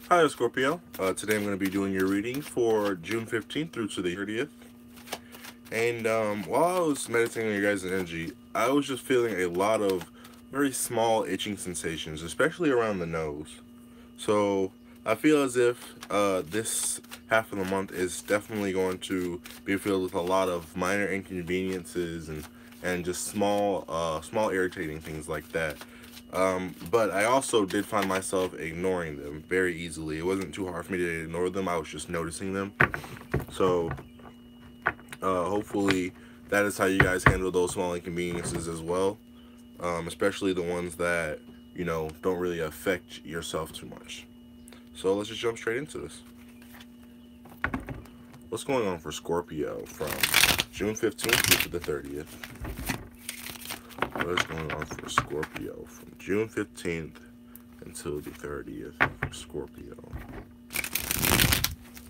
Hi, Scorpio. Today I'm going to be doing your reading for June 15th through to the 30th. And while I was meditating on your guys' energy, I was just feeling a lot of very small itching sensations, especially around the nose. So I feel as if this half of the month is definitely going to be filled with a lot of minor inconveniences and just small irritating things like that. But I also did find myself ignoring them very easily. It wasn't too hard for me to ignore them. I was just noticing them. So hopefully that is how you guys handle those small inconveniences as well, especially the ones that don't really affect yourself too much. So let's just jump straight into this. What's going on for Scorpio from June 15th through to the 30th? What is going on for Scorpio from June 15th until the 30th for Scorpio?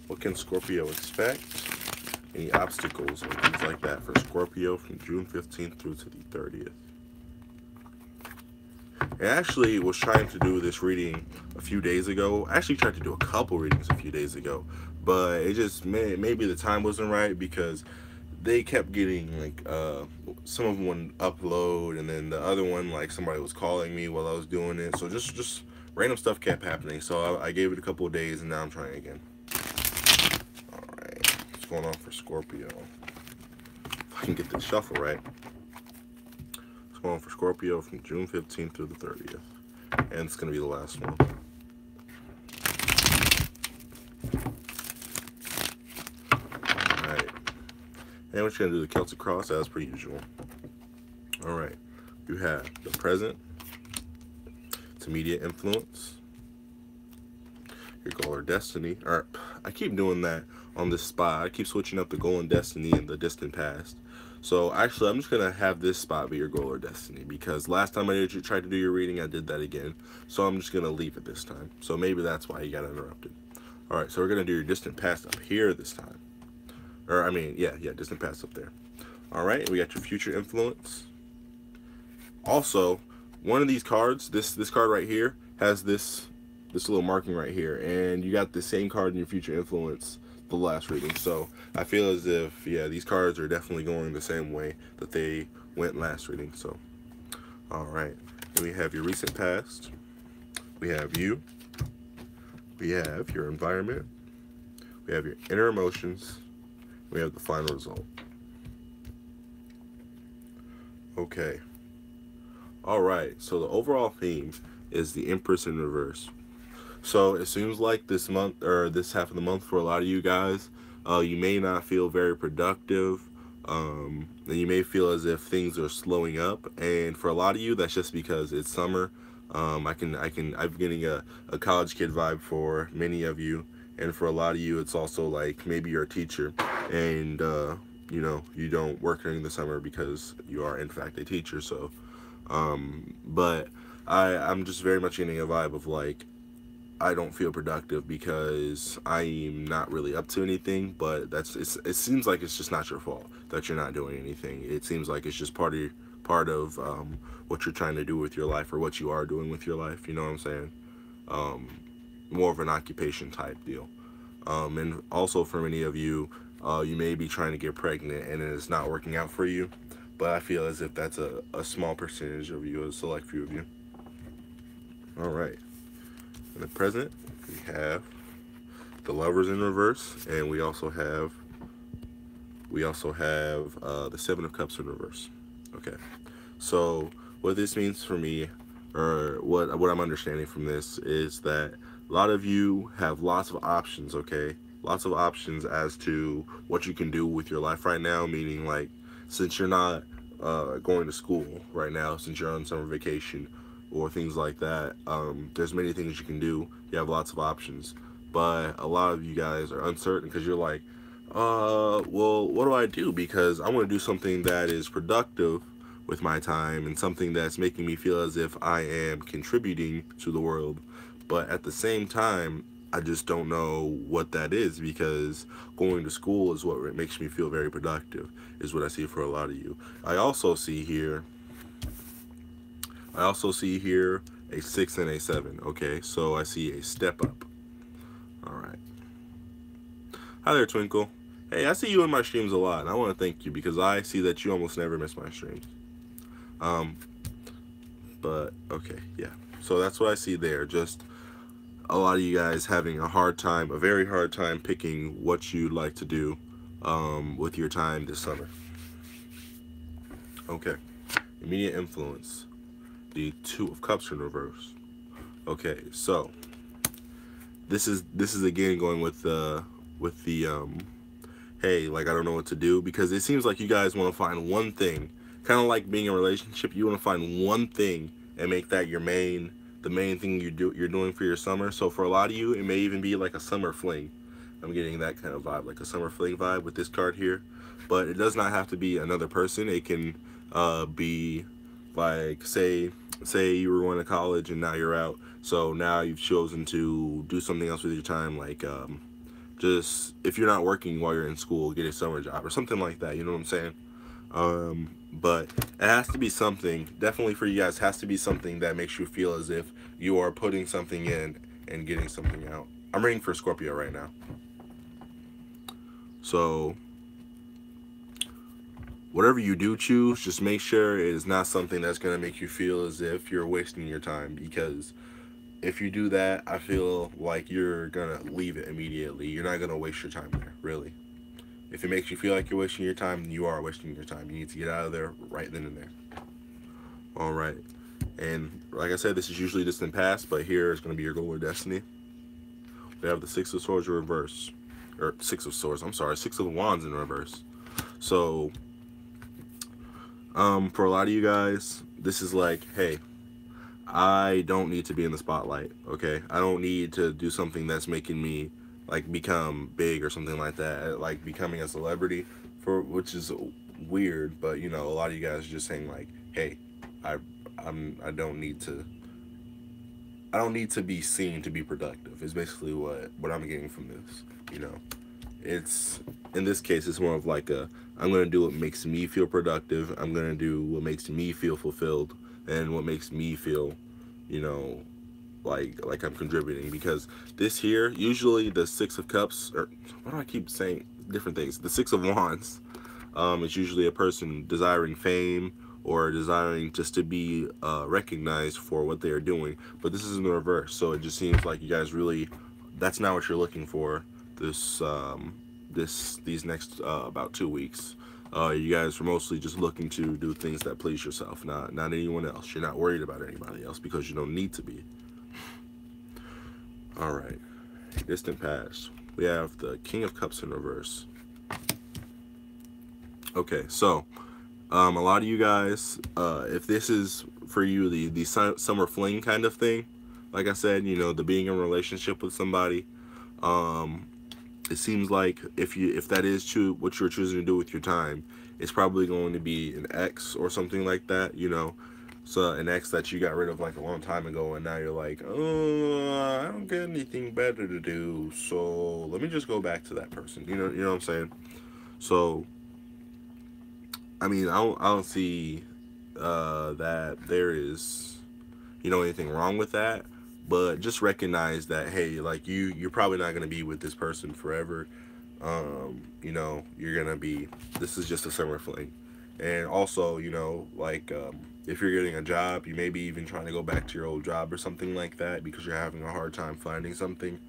What can Scorpio expect? Any obstacles or things like that for Scorpio from June 15th through to the 30th? I actually was trying to do this reading a few days ago. I actually tried to do a couple readings a few days ago, but it just maybe the time wasn't right because they kept getting like some of them wouldn't upload, and then the other one like somebody was calling me while I was doing it. So just random stuff kept happening. So I gave it a couple of days, and now I'm trying again. All right, what's going on for Scorpio? If I can get this shuffle right. What's going on for Scorpio from June 15th through the 30th, and it's gonna be the last one. And we're just going to do the Celtic cross as per usual. Alright, you have the present, its immediate influence, your goal or destiny. Or I keep doing that on this spot. I keep switching up the goal and destiny in the distant past. So actually, I'm just going to have this spot be your goal or destiny because last time I tried to do your reading, I did that again. So I'm just going to leave it this time. So maybe that's why you got interrupted. Alright, so we're going to do your distant past up here this time. Or, I mean, yeah, distant past up there. All right, we got your future influence. Also, one of these cards, this card right here, has this little marking right here. And you got the same card in your future influence the last reading. So, I feel as if, yeah, these cards are definitely going the same way that they went last reading. So, all right. And we have your recent past. We have you. We have your environment. We have your inner emotions. We have the final result. Okay. Alright, so the overall theme is the Empress in reverse. So it seems like this month, or this half of the month for a lot of you guys, you may not feel very productive. And you may feel as if things are slowing up. And for a lot of you, that's just because it's summer. I'm getting a college kid vibe for many of you. And for a lot of you, it's also like maybe you're a teacher and you don't work during the summer because you are in fact a teacher. So but I'm just very much getting a vibe of like I don't feel productive because I'm not really up to anything. But it seems like it's just not your fault that you're not doing anything. It seems like it's just part of what you're trying to do with your life, or what you are doing with your life, you know what I'm saying? More of an occupation type deal. And also for many of you, you may be trying to get pregnant and it's not working out for you. But I feel as if that's a small percentage of you, a select few of you. Alright. In the present, we have the Lovers in reverse, and we also have the Seven of Cups in reverse. Okay. So what this means for me, or what I'm understanding from this, is that a lot of you have lots of options, okay? Lots of options as to what you can do with your life right now, meaning like since you're not going to school right now, since you're on summer vacation or things like that, there's many things you can do. You have lots of options. But a lot of you guys are uncertain because you're like, well, what do I do? Because I want to do something that is productive with my time and something that's making me feel as if I am contributing to the world. But at the same time, I just don't know what that is because going to school is what makes me feel very productive, is what I see for a lot of you. I also see here a 6 and a 7, okay? So I see a step up. right. Hi there, Twinkle. Hey, I see you in my streams a lot, and I want to thank you because I see that you almost never miss my streams. But okay, yeah. So that's what I see there. Just a lot of you guys having a hard time, a very hard time picking what you'd like to do with your time this summer. Okay. Immediate influence. The Two of Cups in reverse. Okay, so this is again going with the hey, like I don't know what to do, because it seems like you guys want to find one thing, kind of like being in a relationship. You want to find one thing and make that the main thing you're doing for your summer. So for a lot of you, it may even be like a summer fling. I'm getting that kind of vibe, like a summer fling vibe with this card here. But it does not have to be another person. It can be like, say you were going to college and now you're out. So now you've chosen to do something else with your time, like just if you're not working while you're in school, get a summer job or something like that. You know what I'm saying? But it has to be something, definitely for you guys, has to be something that makes you feel as if you are putting something in and getting something out. I'm reading for Scorpio right now. So whatever you do choose, just make sure it is not something that's going to make you feel as if you're wasting your time, because if you do that, I feel like you're going to leave it immediately. You're not going to waste your time there, really. If it makes you feel like you're wasting your time, then you are wasting your time. You need to get out of there right then and there. All right. And like I said, this is usually distant past, but here is going to be your goal or destiny. We have the Six of Swords in reverse. Or Six of Swords, I'm sorry. Six of Wands in reverse. So, for a lot of you guys, this is like, hey, I don't need to be in the spotlight, okay? I don't need to do something that's making me like become big or something like that, like becoming a celebrity, which is weird, but you know, a lot of you guys are just saying like, hey, I don't need to be seen to be productive. Is basically what I'm getting from this. You know, it's, in this case, it's more of like I'm gonna do what makes me feel productive. I'm gonna do what makes me feel fulfilled and what makes me feel, you know, like I'm contributing. Because this here, usually the Six of Cups, or why do I keep saying different things? The Six of Wands is usually a person desiring fame or desiring just to be recognized for what they are doing. But this is in the reverse, so it just seems like you guys really, that's not what you're looking for these next about 2 weeks. You guys are mostly just looking to do things that please yourself, not anyone else. You're not worried about anybody else because you don't need to be. All right, distant past. We have the King of Cups in reverse. Okay, so a lot of you guys, if this is for you the summer fling kind of thing, like I said, you know, the being in a relationship with somebody, it seems like if that is true, what you're choosing to do with your time, it's probably going to be an ex or something like that, you know. So an ex that you got rid of like a long time ago, and now you're like, oh, I don't get anything better to do, so let me just go back to that person. You know what I'm saying? So, I mean, I don't see that there is, you know, anything wrong with that. But just recognize that, hey, like you're probably not gonna be with this person forever. You know, you're gonna be. This is just a summer fling, and also, you know, like if you're getting a job, you may be even trying to go back to your old job or something like that because you're having a hard time finding something.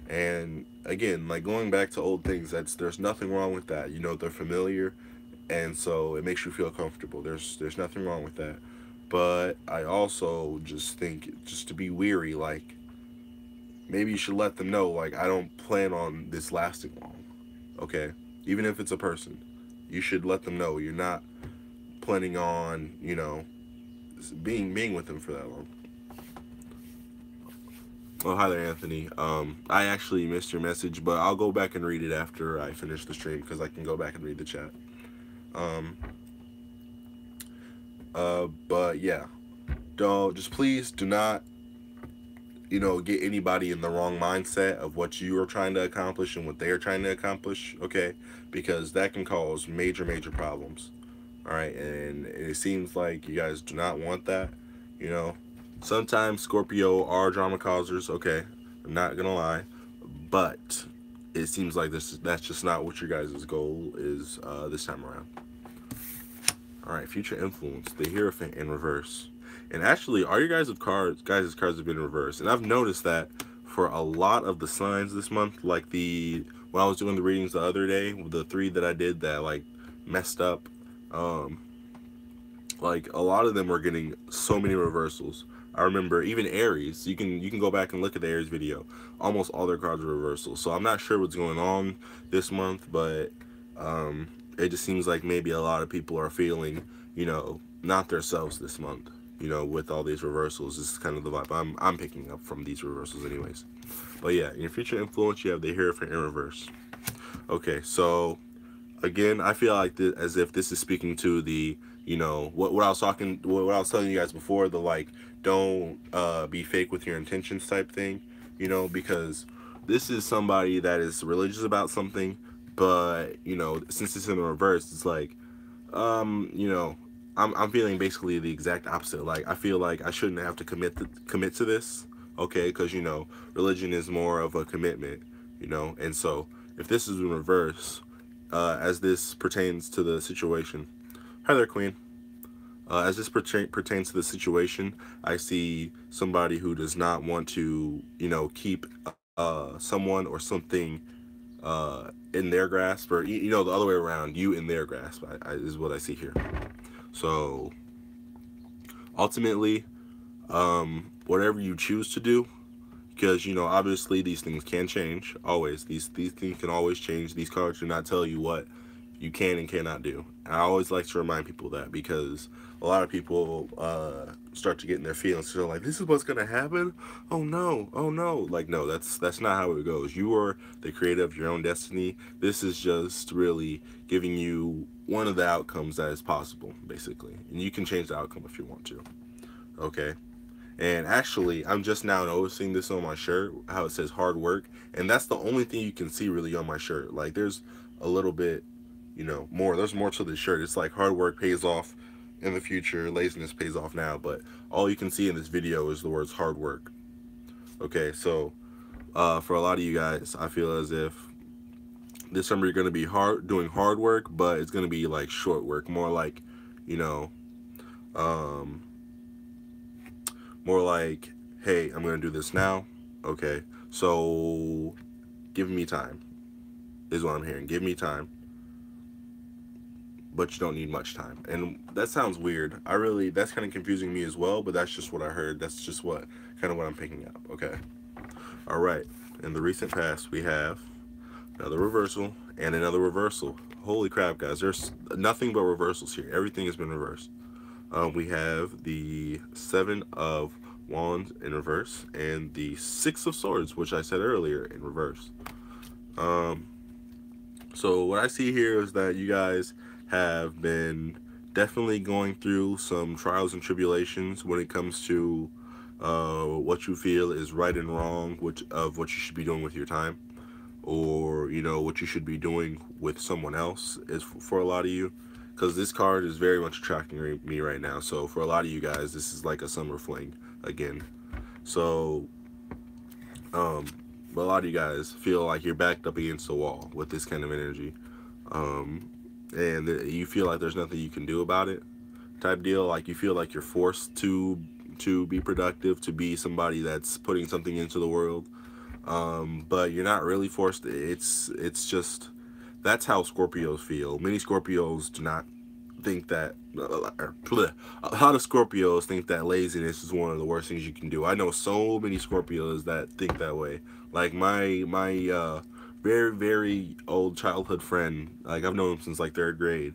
And again, like going back to old things, there's nothing wrong with that. You know, they're familiar, and so it makes you feel comfortable. There's nothing wrong with that. But I also just think, just to be weary, like maybe you should let them know, like, I don't plan on this lasting long. Okay, even if it's a person, you should let them know you're not planning on, you know, being with them for that long. Oh, hi there, Anthony. I actually missed your message, but I'll go back and read it after I finish the stream because I can go back and read the chat. But yeah, please do not, you know, get anybody in the wrong mindset of what you are trying to accomplish and what they are trying to accomplish, okay? Because that can cause major problems, all right? And it seems like you guys do not want that, you know? Sometimes Scorpio are drama causers, okay? I'm not gonna lie. but it seems like that's just not what your guys' goal is this time around. All right, future influence, the Hierophant in reverse. And actually, all your guys' cards have been reversed. And I've noticed that for a lot of the signs this month, like when I was doing the readings the other day, the 3 that I did that like messed up, um, like a lot of them were getting so many reversals. I remember even Aries. You can go back and look at the Aries video. Almost all their cards are reversals. So I'm not sure what's going on this month, but it just seems like maybe a lot of people are feeling, not themselves this month. With all these reversals, this is kind of the vibe I'm picking up from these reversals, anyways. But yeah, in your future influence, you have the Hierophant in reverse. Okay, so again, I feel like as if this is speaking to the, what I was what I was telling you guys before, the like, don't be fake with your intentions type thing, because this is somebody that is religious about something, but since it's in the reverse, it's like, I'm feeling basically the exact opposite. Like, I feel like I shouldn't have to commit to this, okay, because religion is more of a commitment, and so if this is in reverse, as this pertains to the situation. Hi there, Queen. As this pertains to the situation, I see somebody who does not want to, keep someone or something in their grasp, or the other way around, you in their grasp. Is what I see here. So ultimately, whatever you choose to do, because obviously these things can change. Always, these things can always change. These cards do not tell you what you can and cannot do. And I always like to remind people that, because a lot of people start to get in their feelings. So they're like, this is what's gonna happen. Oh no, oh no. Like, no, that's not how it goes. You are the creator of your own destiny. This is just really giving you one of the outcomes that is possible, basically, and you can change the outcome if you want to. Okay. And actually, I'm just now noticing this on my shirt, how it says hard work. And that's the only thing you can see really on my shirt. Like, there's a little bit, more. There's more to the shirt. It's like hard work pays off in the future. Laziness pays off now. But all you can see in this video is the words hard work. Okay, so for a lot of you guys, I feel as if this summer you're going to be doing hard work, but it's going to be like short work. More like, more like, hey, I'm going to do this now. Okay, so give me time is what I'm hearing. Give me time, but you don't need much time. And that sounds weird. That's kind of confusing me as well, but that's just what I heard. That's just what I'm picking up. Okay. All right. In the recent past, we have another reversal and another reversal. Holy crap, guys. There's nothing but reversals here. Everything has been reversed. We have the 7 of Wands in reverse and the 6 of Swords, which I said earlier, in reverse. So what I see here is that you guys have been definitely going through some trials and tribulations when it comes to what you feel is right and wrong, what you should be doing with your time, or what you should be doing with someone else, is for a lot of you, because this card is very much attracting me right now. So for a lot of you guys, this is like a summer fling again. So but a lot of you guys feel like you're backed up against the wall with this kind of energy, and you feel like there's nothing you can do about it, type deal. Like, you feel like you're forced to be productive, to be somebody that's putting something into the world, but you're not really forced. It's just, that's how Scorpios feel. Many Scorpios do not think that, a lot of Scorpios think that laziness is one of the worst things you can do. I know so many Scorpios that think that way. Like, my very, very old childhood friend, like, I've known him since like 3rd grade.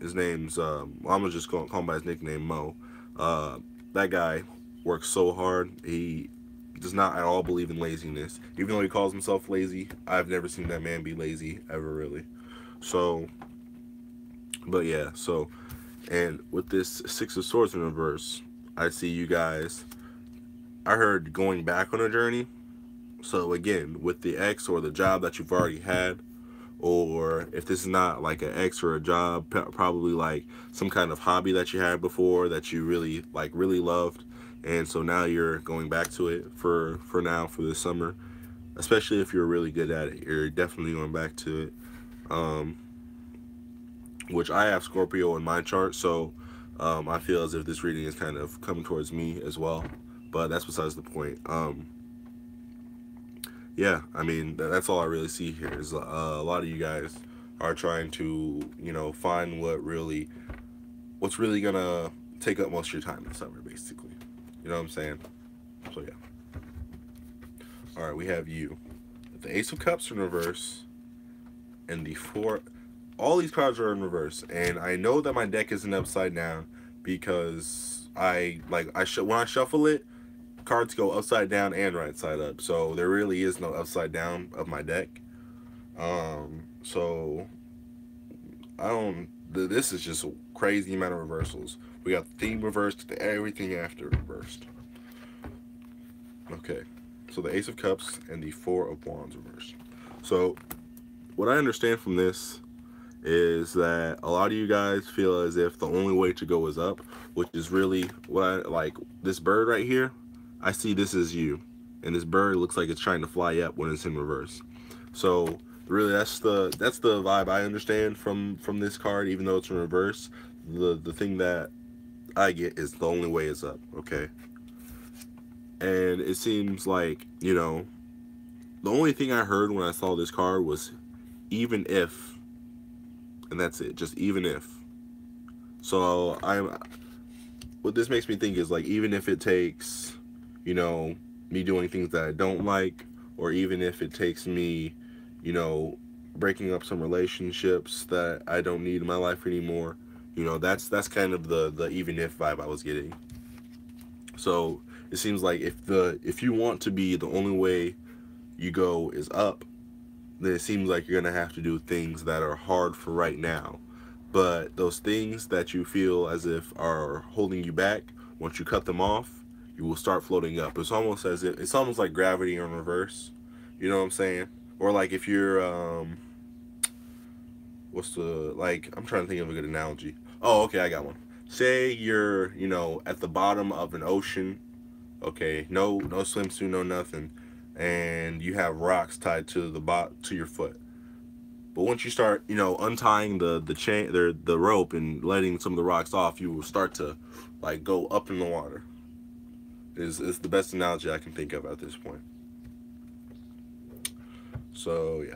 His name's I'm gonna just call him by his nickname, Mo. That guy works so hard. He does not at all believe in laziness. Even though he calls himself lazy, I've never seen that man be lazy ever, really. So, but yeah, so, and with this 6 of Swords in reverse, I see you guys, I heard going back on a journey. So again, with the ex or the job that you've already had, or if this is not like an ex or a job, probably like some kind of hobby that you had before that you really loved, and so now you're going back to it for now, for this summer. especially if you're really good at it. You're definitely going back to it. Um, which I have Scorpio in my chart, so I feel as if this reading is kind of coming towards me as well. But that's besides the point. Yeah, I mean that's all I really see here is a lot of you guys are trying to find what's really gonna take up most of your time this summer, basically. You know what I'm saying? So yeah. All right, we have you, the Ace of Cups in reverse, and the four. All these cards are in reverse, and I know that my deck isn't upside down because when I shuffle it, cards go upside down and right side up. So there really is no upside down of my deck. So I don't. This is just a crazy amount of reversals. We got the theme reversed, everything after reversed. Okay, so the Ace of Cups and the Four of Wands reversed. So what I understand from this is that a lot of you guys feel as if the only way to go is up, which is really what I like. This bird right here, I see this as you, and this bird looks like it's trying to fly up when it's in reverse. So really, that's the vibe I understand from this card, even though it's in reverse. The thing that I get is the only way is up. Okay, and it seems like the only thing I heard when I saw this card was even if, and that's it, just even if. So what this makes me think is like, even if it takes me doing things that I don't like, or even if it takes me breaking up some relationships that I don't need in my life anymore, that's kind of the even if vibe I was getting. So it seems like if you want to be the only way you go is up, then it seems like you're gonna have to do things that are hard for right now. But those things that you feel as if are holding you back, once you cut them off, you will start floating up. It's almost like gravity in reverse. You know what I'm saying? Or like if you're I'm trying to think of a good analogy. Oh, okay, I got one. Say you're, at the bottom of an ocean, okay, no swimsuit, no nothing, and you have rocks tied to to your foot. But once you start, untying the chain, the rope, and letting some of the rocks off, you will start to like go up in the water. Is the best analogy I can think of at this point. So yeah,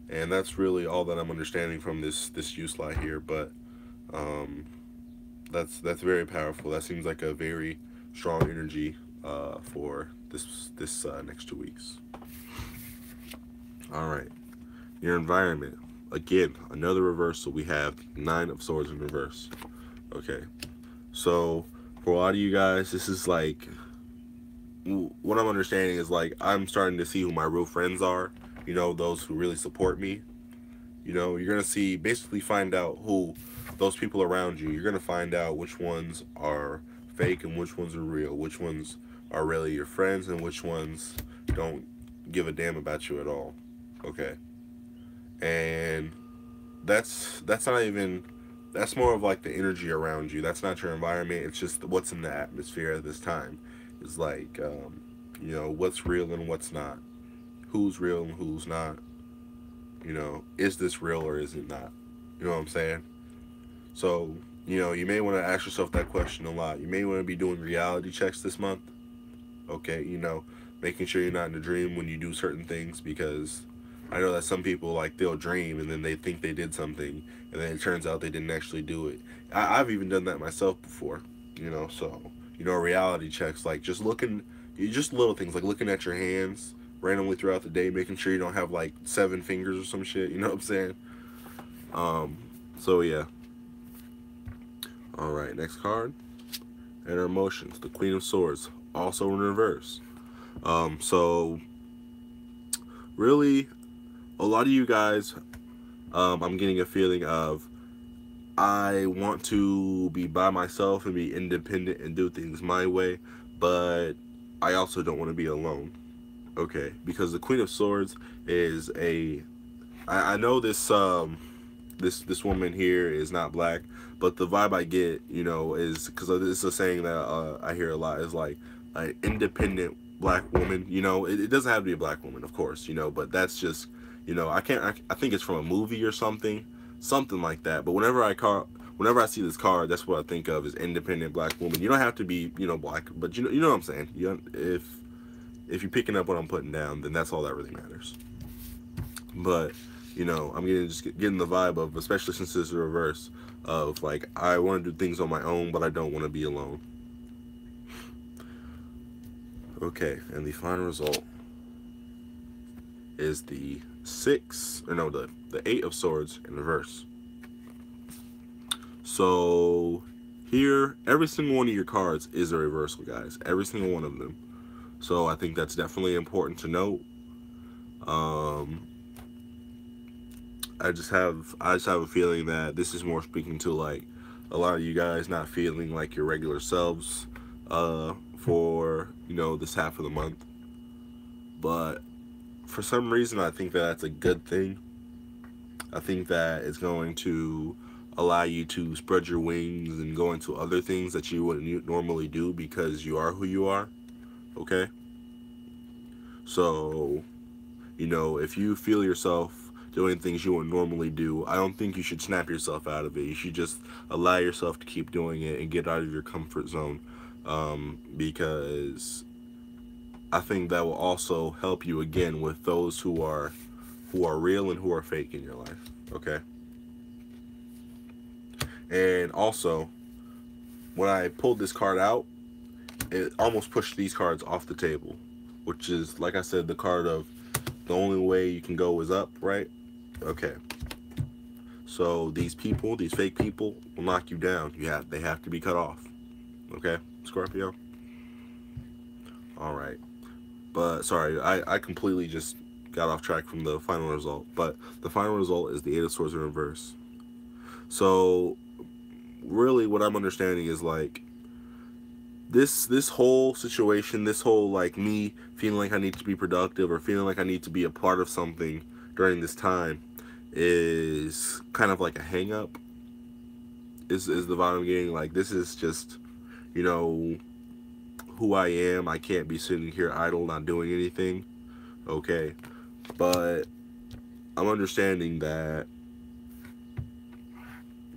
and that's really all that I'm understanding from this use slide here. But that's very powerful. That seems like a very strong energy for this next 2 weeks. All right. Your environment. Again, another reversal. We have 9 of Swords in reverse. Okay. So, for a lot of you guys, this is like, what I'm understanding is like, I'm starting to see who my real friends are. Those who really support me. You're going to basically find out who those people around you. You're going to find out which ones are fake and which ones are real. Which ones are really your friends and which ones don't give a damn about you at all. Okay. And that's more of like the energy around you. That's not your environment. It's just what's in the atmosphere at this time. It's like what's real and what's not, who's real and who's not. Is this real or is it not? You know what I'm saying? So you may want to ask yourself that question a lot. You may want to be doing reality checks this month. Okay, making sure you're not in a dream when you do certain things, because I know that some people, like, they'll dream and then they think they did something and then it turns out they didn't actually do it. I've even done that myself before, so, reality checks, like just little things, like looking at your hands randomly throughout the day, making sure you don't have like 7 fingers or some shit, you know what I'm saying? So yeah. All right, next card. And our emotions, the Queen of Swords, also in reverse. So really, a lot of you guys, I'm getting a feeling of, I want to be by myself and be independent and do things my way, but I also don't want to be alone. Okay, because the Queen of Swords is I know this this woman here is not black, but the vibe I get, is because this is a saying that I hear a lot, is like an independent black woman. You know, it doesn't have to be a black woman, of course. You know, but that's just, you know, I think it's from a movie or something like that. But whenever I see this card, that's what I think of as independent black woman. You don't have to be, you know, black, but you know what I'm saying. If you're picking up what I'm putting down, then that's all that really matters. But, you know, I'm getting the vibe of, especially since it's a reverse, of like, I want to do things on my own, but I don't want to be alone. Okay, and the final result is the Eight of Swords in reverse. So here, every single one of your cards is a reversal, guys. Every single one of them. So I think that's definitely important to note. I just have a feeling that this is more speaking to like a lot of you guys not feeling like your regular selves for, you know, this half of the month. But for some reason, I think that that's a good thing. I think that it's going to allow you to spread your wings and go into other things that you wouldn't normally do because you are who you are. Okay? So, you know, if you feel yourself doing things you wouldn't normally do, I don't think you should snap yourself out of it. You should just allow yourself to keep doing it and get out of your comfort zone, because I think that will also help you again with those who are real and who are fake in your life. Okay? And also, when I pulled this card out, it almost pushed these cards off the table, which is, like I said, the card of the only way you can go is up, right? Okay. So these people, these fake people, will knock you down. They have to be cut off. Okay, Scorpio? Alright. But, sorry, I completely just got off track from the final result. But the final result is the Eight of Swords in reverse. So, really what I'm understanding is, like, this whole situation, this whole, like, me feeling like I need to be productive or feeling like I need to be a part of something during this time is kind of like a hang-up, is the vibe I'm getting. Like, this is just, you know, who I am. I can't be sitting here idle, not doing anything. Okay. But I'm understanding that,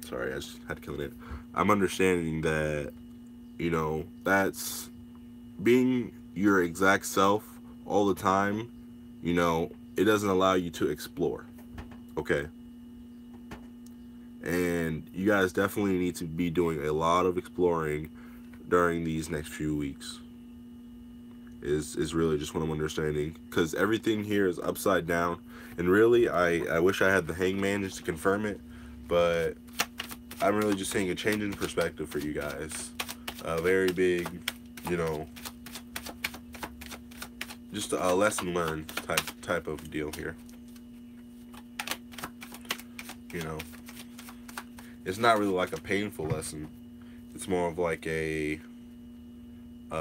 sorry, I just had to kill it. I'm understanding that, you know, that's being your exact self all the time, you know, it doesn't allow you to explore. Okay? And you guys definitely need to be doing a lot of exploring during these next few weeks. Is really just what I'm understanding. Because everything here is upside down. And really, I wish I had the Hangman just to confirm it. But I'm really just seeing a change in perspective for you guys. A very big, you know, just a lesson learned type of deal here. You know, it's not really like a painful lesson. It's more of like a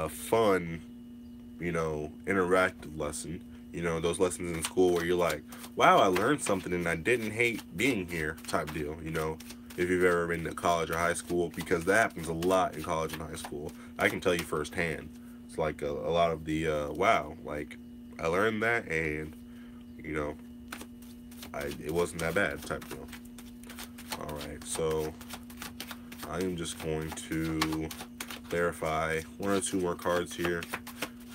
fun, you know, interactive lesson. You know, those lessons in school where you're like, wow, I learned something and I didn't hate being here type deal, you know, if you've ever been to college or high school, because that happens a lot in college and high school. I can tell you firsthand. It's like a lot of the, wow, like, I learned that and, you know, it wasn't that bad type deal. Alright, so I am just going to clarify one or two more cards here,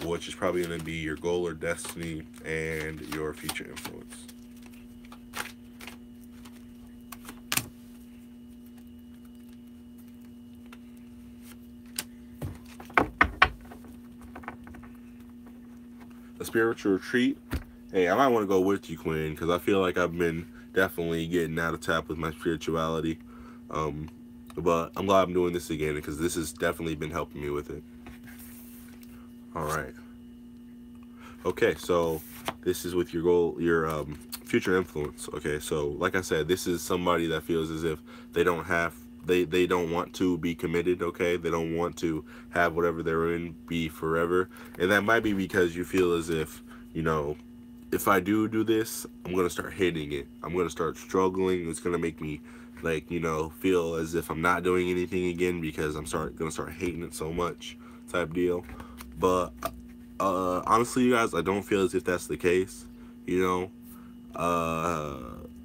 which is probably going to be your goal or destiny and your future influence. A spiritual retreat. Hey, I might want to go with you, Queen, because I feel like I've been definitely getting out of tap with my spirituality. But I'm glad I'm doing this again because this has definitely been helping me with it. Alright. Okay, so this is with your goal, your future influence. Okay, so like I said, this is somebody that feels as if they don't want to be committed, okay? They don't want to have whatever they're in be forever. And that might be because you feel as if, you know, if I do this, I'm going to start hating it. I'm going to start struggling. It's going to make me, like, you know, feel as if I'm not doing anything again because I'm going to start hating it so much type deal. But Honestly, you guys, I don't feel as if that's the case. You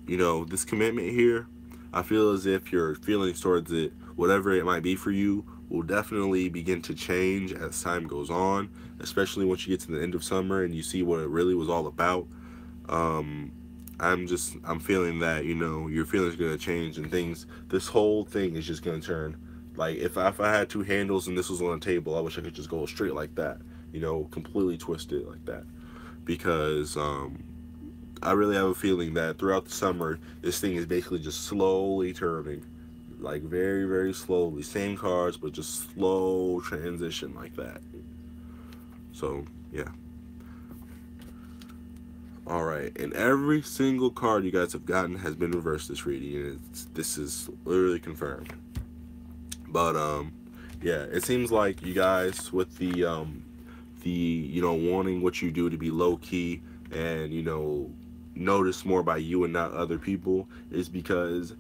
know, this commitment here, I feel as if your feelings towards it, whatever it might be for you, will definitely begin to change as time goes on, especially once you get to the end of summer and you see what it really was all about. um I'm feeling that, your feelings are gonna change, and this whole thing is just gonna turn. Like, if I had two handles and this was on a table, I wish I could just go straight like that, completely twist it like that. Because I really have a feeling that throughout the summer, this thing is basically just slowly turning, like very, very slowly. Same cards, but just slow transition like that. So yeah. All right, and every single card you guys have gotten has been reversed this reading, and this is literally confirmed. But yeah, it seems like you guys with the wanting what you do to be low key and noticed more by you and not other people, is because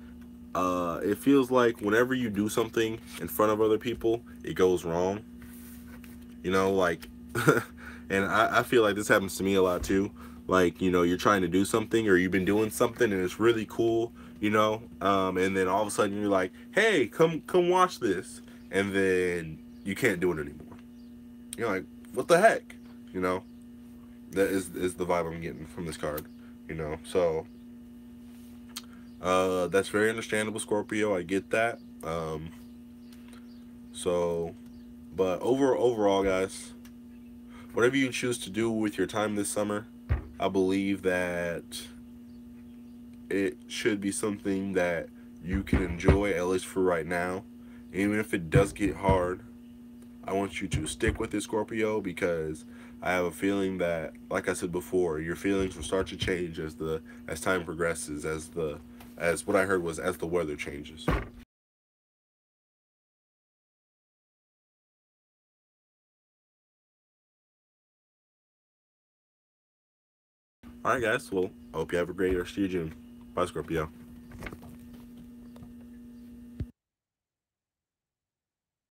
it feels like whenever you do something in front of other people, it goes wrong. Like, and I feel like this happens to me a lot too. Like, you're trying to do something, or you've been doing something and it's really cool, and then all of a sudden you're like, hey, come watch this, and then you can't do it anymore. You're like, what the heck, you know? That is the vibe I'm getting from this card, So that's very understandable, Scorpio. I get that. So, but overall, guys, whatever you choose to do with your time this summer, I believe that it should be something that you can enjoy, at least for right now. Even if it does get hard, I want you to stick with it, Scorpio, because I have a feeling that, like I said before, your feelings will start to change as time progresses, as what I heard was as the weather changes. All right, guys. Well, I hope you have a great rest of your June. Bye, Scorpio.